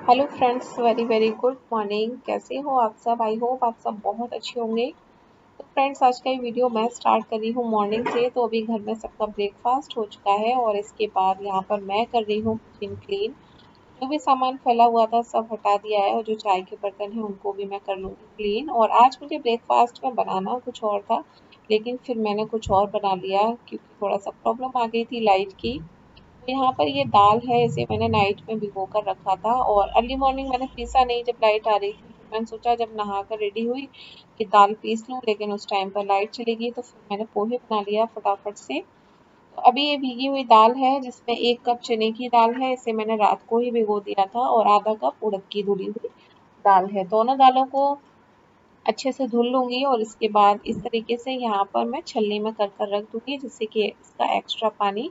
Hello friends, very very good morning. कैसे हो आप सब? आई होप आप सब बहुत अच्छे होंगे। तो फ्रेंड्स, आज का ये वीडियो मैं स्टार्ट कर रही हूँ मॉर्निंग से। तो अभी घर में सबका ब्रेकफास्ट हो चुका है और इसके बाद यहाँ पर मैं कर रही हूँ किचन क्लीन। जो भी सामान फैला हुआ था सब हटा दिया है और जो चाय के बर्तन हैं उनको भी मैं कर लूँगी क्लीन। और आज मुझे ब्रेकफास्ट में बनाना कुछ और था, लेकिन फिर मैंने कुछ और बना लिया क्योंकि थोड़ा सा प्रॉब्लम आ गई थी लाइट की। तो यहाँ पर ये दाल है, इसे मैंने नाइट में भिगो कर रखा था और अर्ली मॉर्निंग मैंने पीसा नहीं जब लाइट आ रही थी। फिर मैंने सोचा जब नहा कर रेडी हुई कि दाल पीस लूँ, लेकिन उस टाइम पर लाइट चली गई तो फिर मैंने पोहे बना लिया फटाफट से। तो अभी ये भीगी हुई दाल है जिसमें 1 कप चने की दाल है, इसे मैंने रात को ही भिगो दिया था, और आधा कप उड़द की धुली हुई दाल है। दोनों दालों को अच्छे से धुल लूंगी और इसके बाद इस तरीके से यहाँ पर मैं छलनी में कर कर रख दूंगी जिससे कि इसका एक्स्ट्रा पानी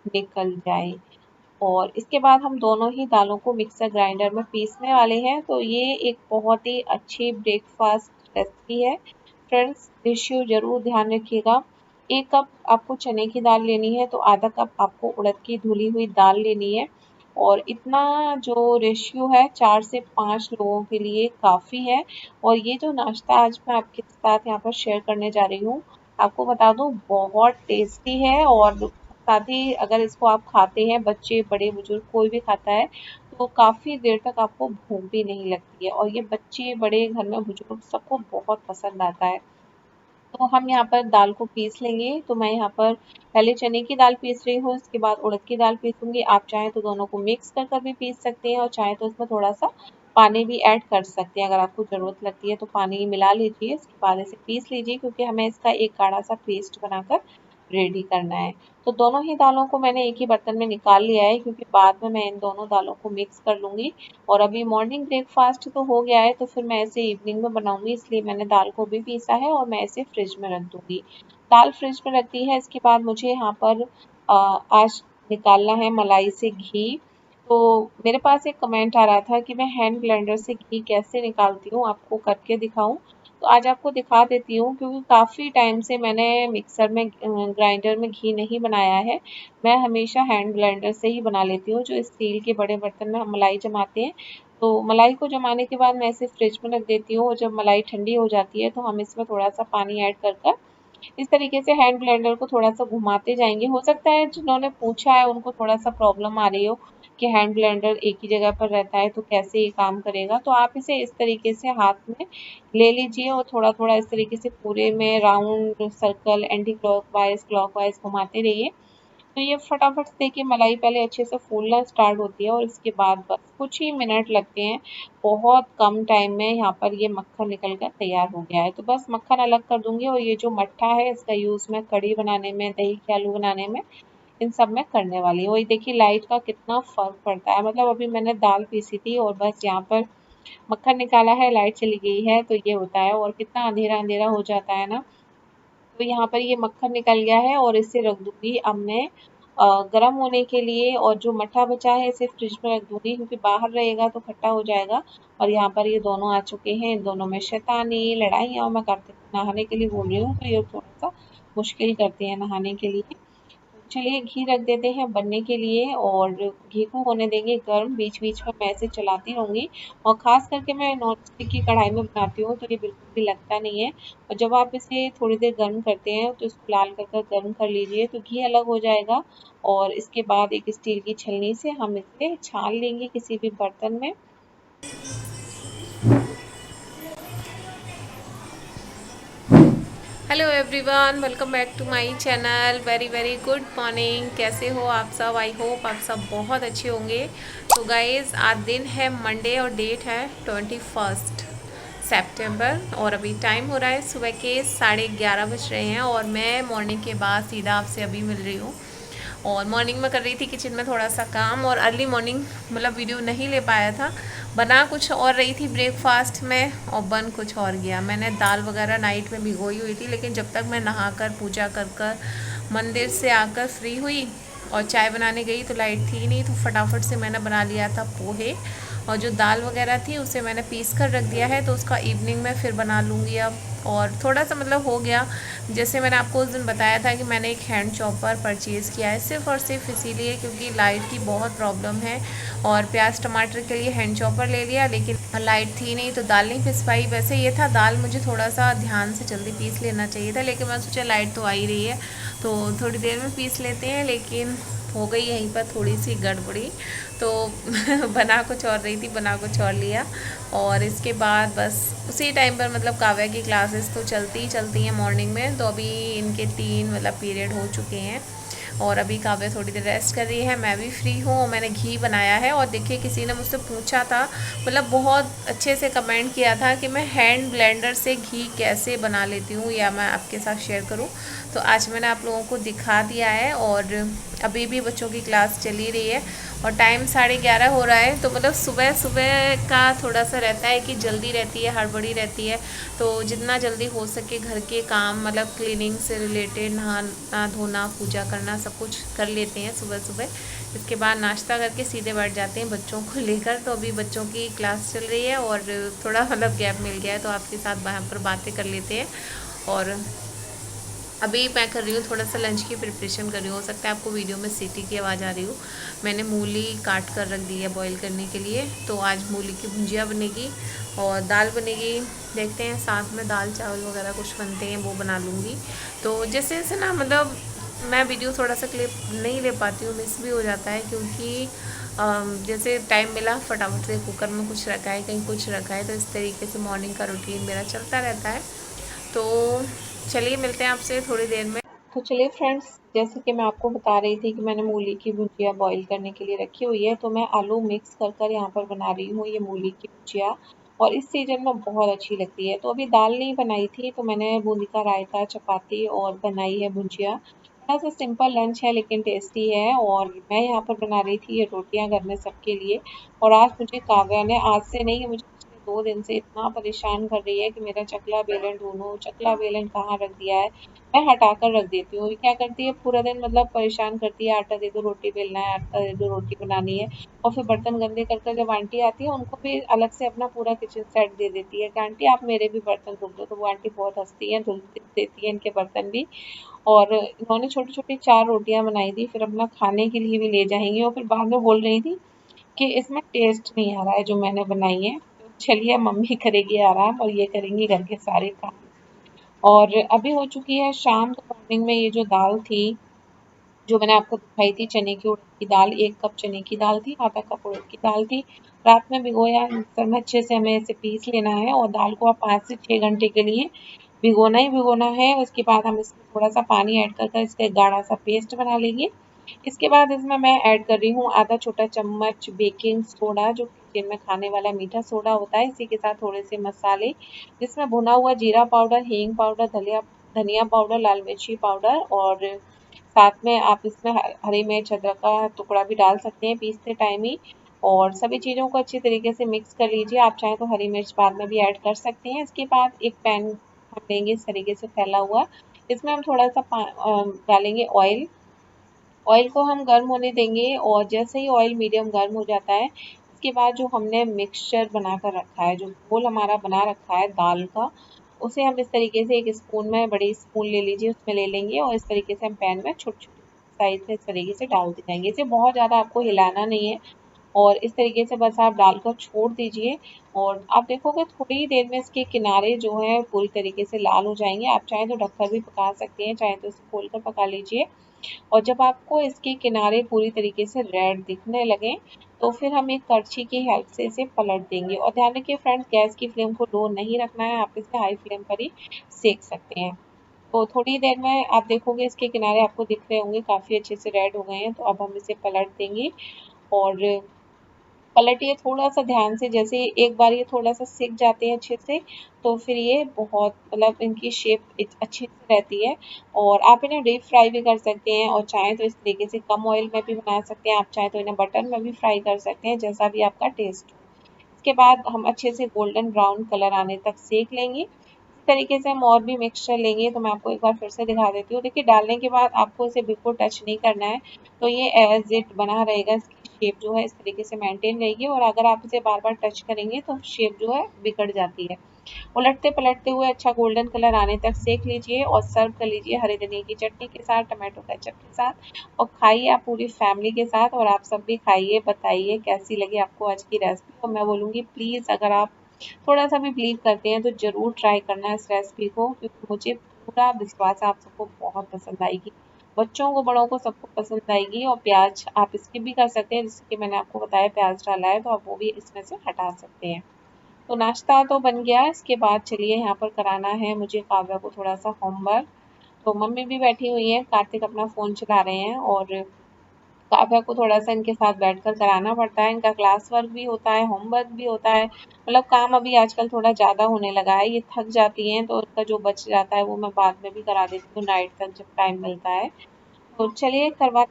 निकल जाए। और इसके बाद हम दोनों ही दालों को मिक्सर ग्राइंडर में पीसने वाले हैं। तो ये एक बहुत ही अच्छी ब्रेकफास्ट रेसिपी है फ्रेंड्स, रेशियो जरूर ध्यान रखिएगा। 1 कप आपको चने की दाल लेनी है तो आधा कप आपको उड़द की धुली हुई दाल लेनी है। और इतना जो रेशियो है 4 से 5 लोगों के लिए काफ़ी है। और ये जो नाश्ता आज मैं आपके साथ यहाँ पर शेयर करने जा रही हूँ, आपको बता दूँ बहुत टेस्टी है। और साथ ही अगर इसको आप खाते हैं, बच्चे बड़े बुजुर्ग कोई भी खाता है, तो काफ़ी देर तक आपको भूख भी नहीं लगती है। और ये बच्चे बड़े घर में बुजुर्ग सबको बहुत पसंद आता है। तो हम यहाँ पर दाल को पीस लेंगे। तो मैं यहाँ पर पहले चने की दाल पीस रही हूँ, इसके बाद उड़द की दाल पीसूंगी। आप चाहें तो दोनों को मिक्स कर कर भी पीस सकते हैं और चाहें तो इसमें थोड़ा सा पानी भी ऐड कर सकते हैं। अगर आपको ज़रूरत लगती है तो पानी मिला लीजिए, इसके बाद इसे पीस लीजिए क्योंकि हमें इसका एक गाढ़ा सा पेस्ट बनाकर रेडी करना है। तो दोनों ही दालों को मैंने एक ही बर्तन में निकाल लिया है क्योंकि बाद में मैं इन दोनों दालों को मिक्स कर लूँगी। और अभी मॉर्निंग ब्रेकफास्ट तो हो गया है तो फिर मैं इसे इवनिंग में बनाऊँगी, इसलिए मैंने दाल को भी पीसा है और मैं इसे फ्रिज में रख दूँगी। दाल फ्रिज में रख दी है, इसके बाद मुझे यहाँ पर आज निकालना है मलाई से घी। तो मेरे पास एक कमेंट आ रहा था कि मैं हैंड ब्लेंडर से घी कैसे निकालती हूँ, आपको करके दिखाऊँ। तो आज आपको दिखा देती हूँ क्योंकि काफ़ी टाइम से मैंने मिक्सर में ग्राइंडर में घी नहीं बनाया है। मैं हमेशा हैंड ब्लेंडर से ही बना लेती हूँ, जो स्टील के बड़े बर्तन में हम मलाई जमाते हैं। तो मलाई को जमाने के बाद मैं इसे फ्रिज में रख देती हूँ और जब मलाई ठंडी हो जाती है तो हम इसमें थोड़ा सा पानी ऐड कर कर इस तरीके से हैंड ब्लेंडर को थोड़ा सा घुमाते जाएंगे। हो सकता है जिन्होंने पूछा है उनको थोड़ा सा प्रॉब्लम आ रही हो कि हैंड ब्लेंडर एक ही जगह पर रहता है तो कैसे ये काम करेगा। तो आप इसे इस तरीके से हाथ में ले लीजिए और थोड़ा थोड़ा इस तरीके से पूरे में round circle anti clock wise घुमाते रहिए। तो ये फटाफट से देखिए मलाई पहले अच्छे से फूलना स्टार्ट होती है और इसके बाद बस कुछ ही मिनट लगते हैं। बहुत कम टाइम में यहाँ पर ये मक्खन निकल कर तैयार हो गया है। तो बस मक्खन अलग कर दूंगी और ये जो मट्ठा है इसका यूज़ मैं कढ़ी बनाने में, दही के आलू बनाने में, इन सब में करने वाली हूँ। वही देखिए लाइट का कितना फ़र्क पड़ता है। मतलब अभी मैंने दाल पीसी थी और बस यहाँ पर मक्खन निकाला है, लाइट चली गई है, तो ये होता है। और कितना अंधेरा अंधेरा हो जाता है ना। तो यहाँ पर ये मक्खन निकल गया है और इसे रख दूंगी अब मैं गर्म होने के लिए। और जो मट्ठा बचा है इसे फ्रिज में रख दूंगी क्योंकि बाहर रहेगा तो खट्टा हो जाएगा। और यहाँ पर ये दोनों आ चुके हैं, इन दोनों में शैतानी लड़ाइयाँ मैं करते नहाने के लिए बोल रही हूँ तो ये थोड़ा सा मुश्किल करते हैं नहाने के लिए। चलिए घी रख देते हैं बनने के लिए और घी को होने देंगे गर्म। बीच बीच में मैं इसे चलाती रहूँगी। और ख़ास करके मैं नॉन स्टिक की कढ़ाई में बनाती हूँ तो ये बिल्कुल भी लगता नहीं है। और जब आप इसे थोड़ी देर गर्म करते हैं तो इसको लाल कर कर गर्म कर लीजिए तो घी अलग हो जाएगा। और इसके बाद एक स्टील की छलनी से हम इसे छान लेंगे किसी भी बर्तन में। Hello everyone, welcome back to my channel. Very very good morning. कैसे हो आप सब? आई होप आप सब बहुत अच्छे होंगे। तो गाइज़ आज दिन है मंडे और डेट है 21 सितंबर और अभी टाइम हो रहा है सुबह के 11:30 बज रहे हैं और मैं मॉर्निंग के बाद सीधा आपसे अभी मिल रही हूँ। और मॉर्निंग में कर रही थी किचन में थोड़ा सा काम और अर्ली मॉर्निंग मतलब वीडियो नहीं ले पाया था। बना कुछ और रही थी ब्रेकफास्ट में और बन कुछ और गया। मैंने दाल वगैरह नाइट में भिगोई हुई थी, लेकिन जब तक मैं नहाकर पूजा कर कर मंदिर से आकर फ्री हुई और चाय बनाने गई तो लाइट थी नहीं, तो फटाफट से मैंने बना लिया था पोहे। और जो दाल वगैरह थी उसे मैंने पीस कर रख दिया है, तो उसका इवनिंग में फिर बना लूँगी अब। और थोड़ा सा मतलब हो गया, जैसे मैंने आपको उस दिन बताया था कि मैंने एक हैंड चॉपर परचेज़ किया है सिर्फ़ और सिर्फ इसीलिए क्योंकि लाइट की बहुत प्रॉब्लम है। और प्याज टमाटर के लिए हैंड चॉपर ले लिया, लेकिन लाइट थी नहीं तो दाल नहीं पिस पाई। वैसे ये था, दाल मुझे थोड़ा सा ध्यान से जल्दी पीस लेना चाहिए था, लेकिन मैं सोचा लाइट तो आ ही रही है तो थोड़ी देर में पीस लेते हैं, लेकिन हो गई यहीं पर थोड़ी सी गड़बड़ी। तो बना कुछ और रही थी, बना कुछ और लिया। और इसके बाद बस उसी टाइम पर मतलब काव्या की क्लासेस तो चलती ही चलती हैं मॉर्निंग में, तो अभी इनके 3 मतलब पीरियड हो चुके हैं और अभी काव्या थोड़ी देर रेस्ट कर रही है, मैं भी फ्री हूँ। और मैंने घी बनाया है, और देखिए किसी ने मुझसे पूछा था, मतलब बहुत अच्छे से कमेंट किया था कि मैं हैंड ब्लेंडर से घी कैसे बना लेती हूँ या मैं आपके साथ शेयर करूँ। तो आज मैंने आप लोगों को दिखा दिया है। और अभी भी बच्चों की क्लास चली रही है और टाइम 11:30 हो रहा है, तो मतलब सुबह सुबह का थोड़ा सा रहता है कि जल्दी रहती है, हड़बड़ी रहती है। तो जितना जल्दी हो सके घर के काम, मतलब क्लीनिंग से रिलेटेड, नहाना धोना पूजा करना सब कुछ कर लेते हैं सुबह सुबह। इसके बाद नाश्ता करके सीधे बैठ जाते हैं बच्चों को लेकर। तो अभी बच्चों की क्लास चल रही है और थोड़ा मतलब गैप मिल गया है, तो आपके साथ वहाँ पर बातें कर लेते हैं। और अभी मैं कर रही हूँ थोड़ा सा लंच की प्रिपरेशन कर रही हूँ, हो सकता है आपको वीडियो में सीटी की आवाज़ आ रही हो। मैंने मूली काट कर रख दी है बॉईल करने के लिए, तो आज मूली की भुजिया बनेगी और दाल बनेगी। देखते हैं, साथ में दाल चावल वगैरह कुछ बनते हैं वो बना लूँगी। तो जैसे जैसे ना मतलब मैं वीडियो थोड़ा सा क्लिप नहीं ले पाती हूँ, मिस भी हो जाता है क्योंकि जैसे टाइम मिला फटाफट से कुकर में कुछ रखा है, कहीं कुछ रखा है, तो इस तरीके से मॉर्निंग का रूटीन मेरा चलता रहता है। तो चलिए मिलते हैं आपसे थोड़ी देर में। तो चलिए फ्रेंड्स, जैसे कि मैं आपको बता रही थी कि मैंने मूली की भुजिया बॉईल करने के लिए रखी हुई है, तो मैं आलू मिक्स कर कर यहाँ पर बना रही हूँ ये मूली की भुजिया। और इस सीजन में बहुत अच्छी लगती है। तो अभी दाल नहीं बनाई थी, तो मैंने बूंदी का रायता, चपाती और बनाई है भुजिया। थोड़ा सा सिंपल लंच है लेकिन टेस्टी है। और मैं यहाँ पर बना रही थी ये रोटियां घर में सबके लिए। और आज मुझे काव्या ने, आज से नहीं, मुझे पिछले 2 दिन से इतना परेशान कर रही है कि मेरा चकला बेलन ढूंढो, चकला बेलन कहाँ रख दिया है। मैं हटा कर रख देती हूँ। ये क्या करती है, पूरा दिन मतलब परेशान करती है, आटा दे दो रोटी बेलना है, आटा दे दो रोटी बनानी है। और फिर बर्तन गंदे कर कर जब आंटी आती है उनको भी अलग से अपना पूरा किचन सेट दे देती है कि आंटी आप मेरे भी बर्तन धुल दो। तो वो आंटी बहुत हंसती है, धुल देती है इनके बर्तन भी। और इन्होंने छोटी छोटी 4 रोटियां बनाई थी, फिर अपना खाने के लिए भी ले जाएंगी। और फिर बाद में बोल रही थी कि इसमें टेस्ट नहीं आ रहा है जो मैंने बनाई है। तो चलिए, मम्मी करेगी आराम और ये करेंगी घर के सारे काम। और अभी हो चुकी है शाम, तो मॉर्निंग में ये जो दाल थी जो मैंने आपको दिखाई थी, चने की उड़द की दाल, 1 कप चने की दाल थी, आधा कप उड़द की दाल थी। रात में भिगोया, मिक्सर में अच्छे से हमें इसे पीस लेना है। और दाल को आप 5 से 6 घंटे के लिए भिगोना ही भिगोना है। उसके बाद हम इसमें थोड़ा सा पानी ऐड कर कर इसका एक गाढ़ा सा पेस्ट बना लेंगे। इसके बाद इसमें मैं ऐड कर रही हूँ आधा छोटा चम्मच बेकिंग सोडा, जो किचन में खाने वाला मीठा सोडा होता है। इसी के साथ थोड़े से मसाले, जिसमें भुना हुआ जीरा पाउडर, हींग पाउडर, धनिया धनिया पाउडर, लाल मिर्ची पाउडर। और साथ में आप इसमें हरी मिर्च, अदरक का टुकड़ा भी डाल सकते हैं पीसते टाइम ही। और सभी चीज़ों को अच्छी तरीके से मिक्स कर लीजिए। आप चाहें तो हरी मिर्च बाद में भी ऐड कर सकते हैं। इसके बाद एक पैन हम लेंगे इस तरीके से फैला हुआ, इसमें हम थोड़ा सा डालेंगे ऑयल। ऑयल को हम गर्म होने देंगे और जैसे ही ऑयल मीडियम गर्म हो जाता है, उसके बाद जो हमने मिक्सचर बना कर रखा है, जो घोल हमारा बना रखा है दाल का, उसे हम इस तरीके से एक स्पून में, बड़ी स्पून ले लीजिए, उसमें ले लेंगे और इस तरीके से हम पैन में छोटे छोटे साइज में इस तरीके से डाल जाएंगे। इसे बहुत ज़्यादा आपको हिलाना नहीं है और इस तरीके से बस आप डालकर छोड़ दीजिए। और आप देखोगे थोड़ी ही देर में इसके किनारे जो है पूरी तरीके से लाल हो जाएंगे। आप चाहें तो ढककर भी पका सकते हैं, चाहे तो इसे खोल कर पका लीजिए। और जब आपको इसके किनारे पूरी तरीके से रेड दिखने लगे, तो फिर हम एक करछी की हेल्प से इसे पलट देंगे। और ध्यान रखिए फ्रेंड्स, गैस की फ्लेम को लो नहीं रखना है, आप इसे हाई फ्लेम पर ही सेक सकते हैं। तो थोड़ी देर में आप देखोगे इसके किनारे आपको दिख रहे होंगे काफ़ी अच्छे से रेड हो गए हैं। तो अब हम इसे पलट देंगे और पलटिए थोड़ा सा ध्यान से। जैसे एक बार ये थोड़ा सा सिक जाते हैं अच्छे से, तो फिर ये बहुत मतलब इनकी शेप अच्छी से रहती है। और आप इन्हें डीप फ्राई भी कर सकते हैं और चाहें तो इस तरीके से कम ऑयल में भी बना सकते हैं। आप चाहें तो इन्हें बटर में भी फ्राई कर सकते हैं, जैसा भी आपका टेस्ट हो। इसके बाद हम अच्छे से गोल्डन ब्राउन कलर आने तक सेक लेंगे। इसी तरीके से हम और भी मिक्सचर लेंगे, तो मैं आपको एक बार फिर से दिखा देती हूँ। देखिए, डालने के बाद आपको इसे बिल्कुल टच नहीं करना है, तो ये एज इट बना रहेगा, इसकी शेप जो है इस तरीके से मेंटेन रहेगी, और अगर आप इसे बार बार टच करेंगे तो शेप जो है बिगड़ जाती है। उलटते पलटते हुए अच्छा गोल्डन कलर आने तक सेक लीजिए और सर्व कर लीजिए हरे धनिया की चटनी के साथ, टमाटो केचप के साथ, और खाइए आप पूरी फैमिली के साथ। और आप सब भी खाइए, बताइए कैसी लगी आपको आज की रेसिपी। और मैं बोलूँगी प्लीज़ अगर आप थोड़ा सा भी बिलीव करते हैं तो ज़रूर ट्राई करना इस रेसिपी को, क्योंकि मुझे पूरा विश्वास है आप सबको बहुत पसंद आएगी। बच्चों को, बड़ों को, सबको पसंद आएगी। और प्याज आप स्किप भी कर सकते हैं, जैसे कि मैंने आपको बताया प्याज डाला है तो आप वो भी इसमें से हटा सकते हैं। तो नाश्ता तो बन गया, इसके बाद चलिए यहाँ पर कराना है मुझे काव्या को थोड़ा सा होमवर्क। तो मम्मी भी बैठी हुई है, कार्तिक अपना फ़ोन चला रहे हैं, और काव्या को थोड़ा सा इनके साथ बैठकर कराना पड़ता है। इनका क्लास वर्क भी होता है, होमवर्क भी होता है, मतलब काम अभी आजकल थोड़ा ज़्यादा होने लगा है। ये थक जाती हैं तो उनका जो बच जाता है वो मैं बाद में भी करा देती हूँ नाइट तक जब टाइम मिलता है। तो चलिए करवा।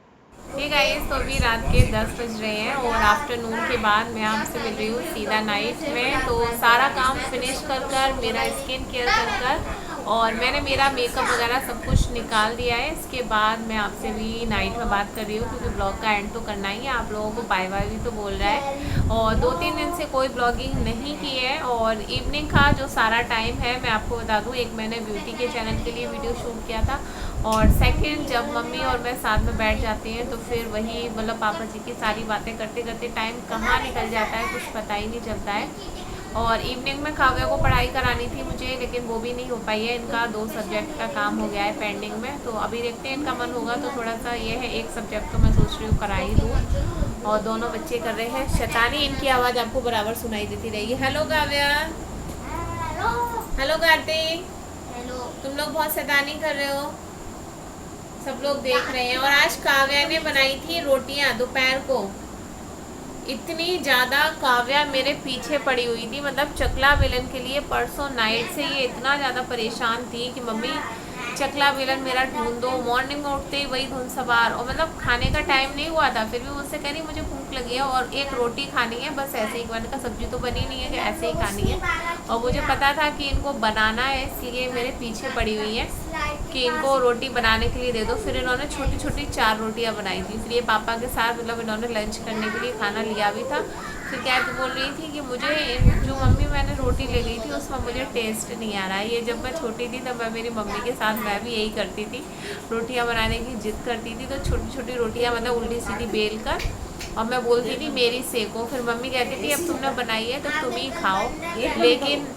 ये गाइस, तो अभी रात के 10 बज रहे हैं और आफ्टरनून के बाद मैं आपसे मिल रही हूँ सीधा नाइट में। तो सारा काम फिनिश कर मेरा स्किन केयर कर और मैंने मेरा मेकअप वगैरह सब कुछ निकाल दिया है। इसके बाद मैं आपसे भी नाइट में बात कर रही हूँ, क्योंकि ब्लॉग का एंड तो करना ही है। आप लोगों को बाय बाय भी तो बोल रहा है, और 2-3 दिन से कोई ब्लॉगिंग नहीं की है। और इवनिंग का जो सारा टाइम है मैं आपको बता दूँ, एक मैंने ब्यूटी के चैनल के लिए वीडियो शूट किया था, और सेकंड जब मम्मी और मैं साथ में बैठ जाती हैं तो फिर वही मतलब पापा जी की सारी बातें करते करते टाइम कहाँ निकल जाता है कुछ पता ही नहीं चलता है। और इवनिंग में काव्या को पढ़ाई करानी थी मुझे, लेकिन वो भी नहीं हो पाई है। इनका 2 सब्जेक्ट का काम हो गया है पेंडिंग में, तो अभी देखते हैं, इनका मन होगा तो थोड़ा सा ये है, एक सब्जेक्ट तो मैं सोच रही हूँ करा ही दूँ। और दोनों बच्चे कर रहे हैं शैतानी, इनकी आवाज़ आपको बराबर सुनाई देती रहेगी। Hello Kavya. Hello Kartik. Hello. तुम लोग बहुत शैतानी कर रहे हो, सब लोग देख रहे हैं। और आज काव्या ने बनाई थी रोटियां दोपहर को। इतनी ज़्यादा काव्या मेरे पीछे पड़ी हुई थी, मतलब चकला बेलन के लिए परसों नाइट से ये इतना ज़्यादा परेशान थी कि मम्मी चकला बेलन मेरा ढूंढ दो। मॉर्निंग में उठते ही वही धुन सवार, और मतलब खाने का टाइम नहीं हुआ था फिर भी मुझसे कह रही मुझे भूख लगी है और एक रोटी खानी है, बस ऐसे ही। मैंने कहा सब्जी तो बनी नहीं है कि ऐसे ही खानी है, और मुझे पता था कि इनको बनाना है, इसलिए मेरे पीछे पड़ी हुई है कि इनको रोटी बनाने के लिए दे दो। फिर इन्होंने छोटी छोटी 4 रोटियां बनाई थी, फिर ये पापा के साथ मतलब इन्होंने लंच करने के लिए खाना लिया भी था। फिर क्या तो बोल रही थी कि मुझे जो मम्मी मैंने रोटी ले गई थी उसमें मुझे टेस्ट नहीं आ रहा है। ये जब मैं छोटी थी तब मैं मेरी मम्मी के साथ मैं भी यही करती थी, रोटियां बनाने की जिद करती थी, तो छोटी छोटी रोटियां मतलब उल्टी सीधी बेल कर, और मैं बोलती थी मेरी सेको। फिर मम्मी कहती थी अब तुमने बनाई है तो तुम ही खाओ। लेकिन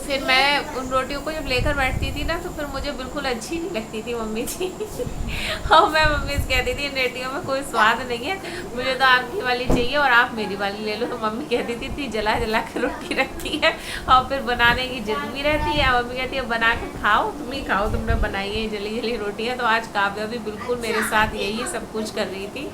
फिर मैं उन रोटियों को जब लेकर बैठती थी ना तो फिर मुझे बिल्कुल अच्छी नहीं लगती थी मम्मी जी। और मैं मम्मी से कहती थी इन रोटियों में कोई स्वाद नहीं है, मुझे तो आपकी वाली चाहिए और आप मेरी वाली ले लो। तो मम्मी कहती थी इतनी जला जला कर रोटी रखती है, और फिर बनाने की जिद भी रहती है। मम्मी कहती है बना के खाओ, तुम ही खाओ, तुमने बनाई है जली जली रोटियाँ। तो आज काव्या भी बिल्कुल मेरे साथ यही सब कुछ कर रही थी।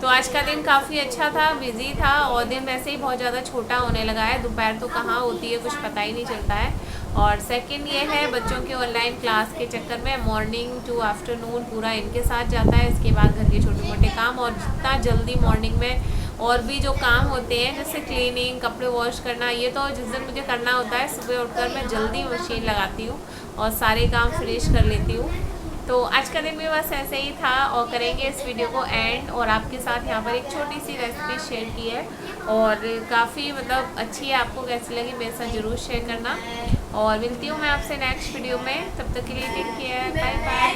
तो आज का दिन काफ़ी अच्छा था, बिजी था, और दिन वैसे ही बहुत ज़्यादा छोटा होने लगा है। दोपहर तो कहाँ होती है कुछ पता ही नहीं चलता है। और सेकंड ये है, बच्चों के ऑनलाइन क्लास के चक्कर में मॉर्निंग टू आफ्टरनून पूरा इनके साथ जाता है। इसके बाद घर के छोटे मोटे काम, और जितना जल्दी मॉर्निंग में और भी जो काम होते हैं जैसे क्लीनिंग, कपड़े वॉश करना, ये तो जिस दिन मुझे करना होता है सुबह उठकर मैं जल्दी मशीन लगाती हूँ और सारे काम फिनिश कर लेती हूँ। तो आज का दिन भी बस ऐसे ही था, और करेंगे इस वीडियो को एंड। और आपके साथ यहाँ पर एक छोटी सी रेसिपी शेयर की है, और काफ़ी मतलब अच्छी है, आपको कैसी लगी मेरे साथ ज़रूर शेयर करना। और मिलती हूँ मैं आपसे नेक्स्ट वीडियो में, तब तक के लिए टेक केयर, बाय बाय।